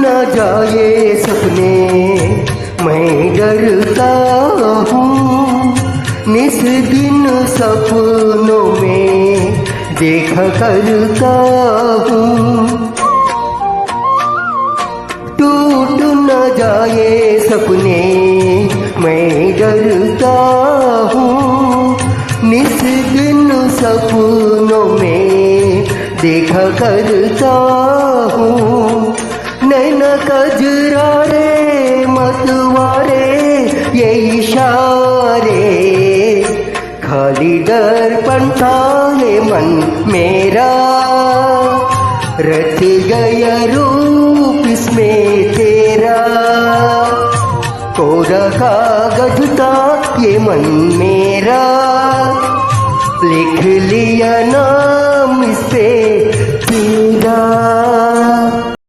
न जाए सपने मैं डरता हूँ, निस दिन सपनों में देखा करता हूँ। टूट न जाए सपने मैं डरता हूँ, निस दिन सपनों में देखा करता हूँ। नैन कजरारे मतवारे ये इशारे, खाली दर्पण था ये मन मेरा, रच गया रूप इसमें तेरा। कोरा कागज था ये मन मेरा, लिख लिया ना